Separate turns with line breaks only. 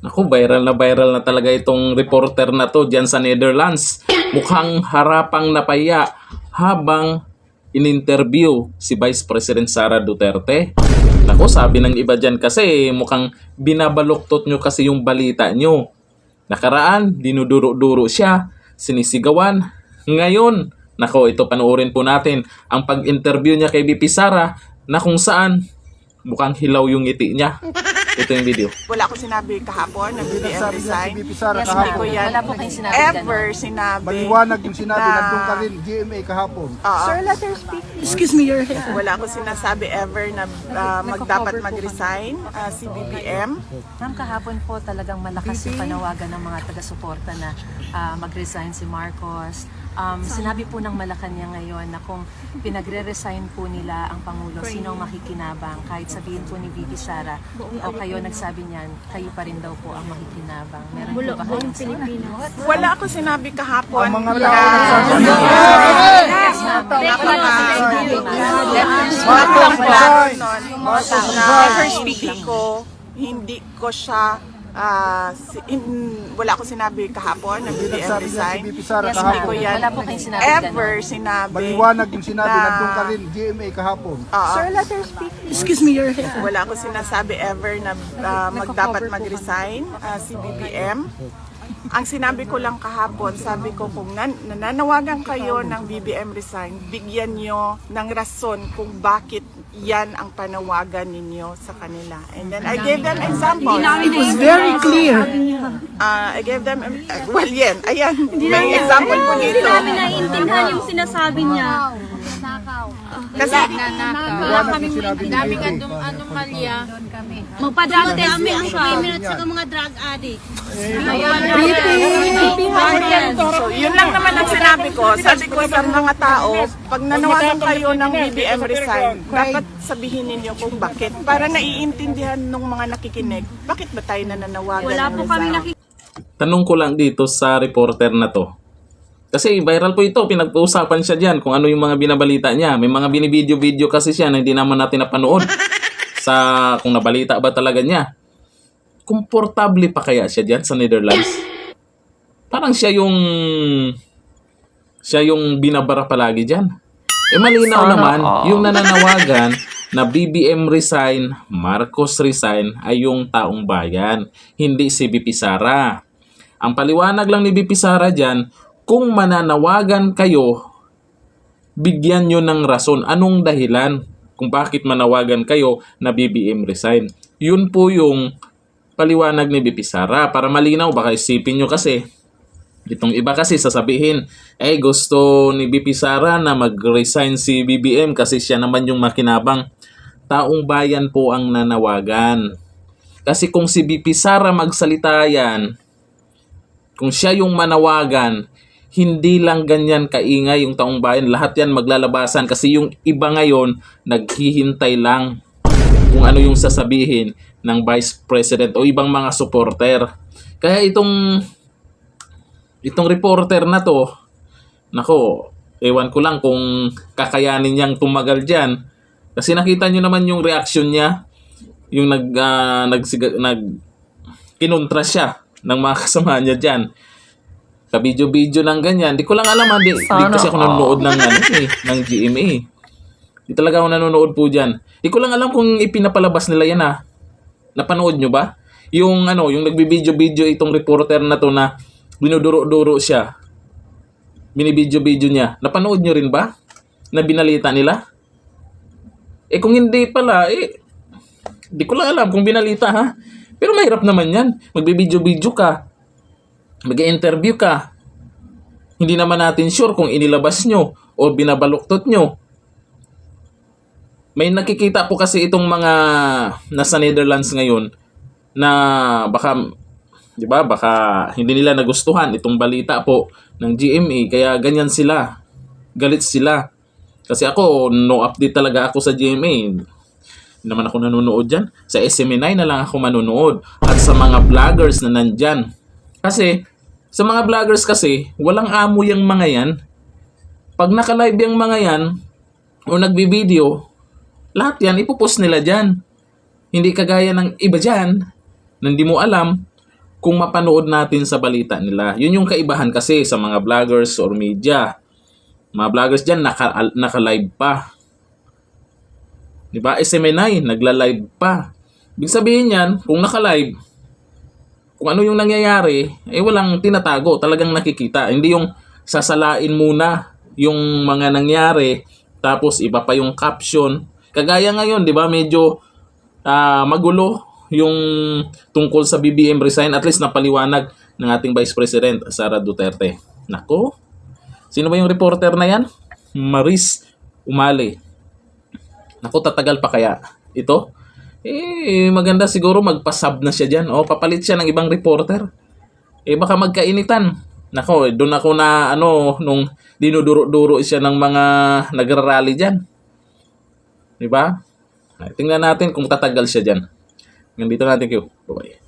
Naku, viral na talaga itong reporter na to dyan sa Netherlands. Mukhang harapang napaya habang in-interview si Vice President Sara Duterte. Naku, sabi ng iba dyan kasi mukhang binabaluktot nyo kasi yung balita nyo. Nakaraan, dinuduro-duro siya, sinisigawan. Ngayon, nako, ito panoorin po natin ang pag-interview niya kay VP Sara na kung saan mukhang hilaw yung ngiti niya. Ito yung video.
Wala ko sinabi kahapon na BBM
Sabi niya
resign.
si VP Sara
Yes, hindi ko
kahapon.
yan
Wala po kayong sinabi
ever sinabi.
Maliwanag yung sinabi,
na-
nandun ka rin, GMA kahapon.
Sir,
let her speak.
Excuse me, your hair.
wala ko sinasabi ever na dapat mag-resign si BBM.
Ma'am, kahapon po talagang malakas yung panawagan ng mga taga-suporta na mag-resign si Marcos. Sinabi po ng Malacanang ngayon na kung pinagre-resign po nila ang Pangulo, sino ang makikinabang? Kahit sabihin po ni VP Sara o kayo nagsabi niyan, kayo pa rin daw po ang makikinabang. Meron po ba kayong sinabi?
Wala ko sinabi kahapon
Ang mga
na
tao nagsasabi.
Hindi ko siya wala ko sinabi kahapon na BBM
Sabi niya si
resign.
VP Sara
Yes, hindi ko
kahapon.
yan
Wala po kayong sinabi
ever sinabi.
Maliwanag yung sinabi,
na-
nandun ka rin, GMA kahapon.
Sir, let her speak.
Excuse me, your hair.
Wala ko sinasabi ever na dapat mag-resign si BBM. Ang sinabi ko lang kahapon, sabi ko kung nananawagan kayo ng BBM resign, bigyan nyo ng rason kung bakit yan ang panawagan ninyo sa kanila. And then I gave them examples.
It was very clear.
I gave them, well yan, ayan, may example po
Hindi
dito.
namin naiintindihan yung sinasabi niya.
Kasi
Maliwanag yung sinabi ni GMA.
Anomalya. Magpa-drug test mo ang criminal at saka mga drug addict.
so, yun lang naman ang sinabi ko. Sabi ko sa mga tao, pag nanawagan kayo ng BBM resign, dapat sabihin ninyo kung bakit. Para naiintindihan ng mga nakikinig, bakit ba tayo nananawagan
Wala
ng
po kami
resign?
Tanong ko lang dito sa reporter na to. Kasi viral po ito, pinag-uusapan siya dyan kung ano yung mga binabalita niya. May mga binibideo-video kasi siya na hindi naman natin napanood sa kung nabalita ba talaga niya. Komportable pa kaya siya dyan sa Netherlands? Parang siya yung binabara palagi dyan. Eh malinaw naman, yung nananawagan na BBM resign, Marcos resign ay yung taong bayan, hindi si VP Sara. Ang paliwanag lang ni VP Sara dyan, kung mananawagan kayo, bigyan nyo ng rason. Anong dahilan kung bakit manawagan kayo na BBM resign? Yun po yung paliwanag ni VP Sara. Para malinaw, baka isipin nyo kasi, itong iba kasi sasabihin, gusto ni VP Sara na mag-resign si BBM kasi siya naman yung makinabang. Taong bayan po ang nanawagan. Kasi kung si VP Sara magsalita yan, kung siya yung manawagan, hindi lang ganyan kaingay yung taong bayan. Lahat yan maglalabasan kasi yung iba ngayon naghihintay lang kung ano yung sasabihin ng Vice President o ibang mga supporter. Kaya itong reporter na to, nako, ewan ko lang kung kakayanin niyang tumagal dyan. Kasi nakita nyo naman yung reaction niya, yung kinontra siya ng mga kasama niya dyan. Ka-video-video ng ganyan. Di ko lang alam, di kasi ako nanonood ng ng GMA. Di talaga ako nanonood po dyan. Di ko lang alam kung ipinapalabas nila yan Napanood nyo ba? Yung nagbibideo-video itong reporter na to na binuduro-duro siya. Binibideo-video niya. Napanood nyo rin ba? Na binalita nila? Kung hindi pala, di ko lang alam kung binalita Pero mahirap naman yan. Magbibideo-video ka. Mag-interview ka. Hindi naman natin sure kung inilabas nyo o binabaluktot nyo. May nakikita po kasi itong mga nasa Netherlands ngayon na baka hindi nila nagustuhan itong balita po ng GMA kaya ganyan sila. Galit sila. Kasi ako, no update talaga ako sa GMA. Hindi naman ako nanonood dyan. Sa SMNI na lang ako manonood. At sa mga vloggers na nandyan. Kasi, sa mga vloggers kasi, walang amo yung mga yan. Pag naka-live yung mga yan, o nagbibideo, lahat yan, ipopost nila dyan. Hindi kagaya ng iba dyan, na hindi mo alam kung mapanood natin sa balita nila. Yun yung kaibahan kasi sa mga vloggers or media. Mga vloggers dyan, naka-live pa. Diba? SMNI, nagla-live pa. Ibig sabihin yan, kung naka-live, kung ano yung nangyayari, walang tinatago. Talagang nakikita. Hindi yung sasalain muna yung mga nangyari, tapos iba pa yung caption. Kagaya ngayon, di ba, medyo magulo yung tungkol sa BBM resign. At least napaliwanag ng ating Vice President, Sara Duterte. Nako, sino ba yung reporter na yan? Maris Umali. Nako, tatagal pa kaya ito? Maganda siguro magpa-sub na siya dyan. O, papalit siya ng ibang reporter. Baka magkainitan. Nako, doon ako na, nung dinuduro-duro siya ng mga nagrarally dyan. Diba? Tingnan natin kung tatagal siya dyan. Nandito natin, Q. Bye-bye.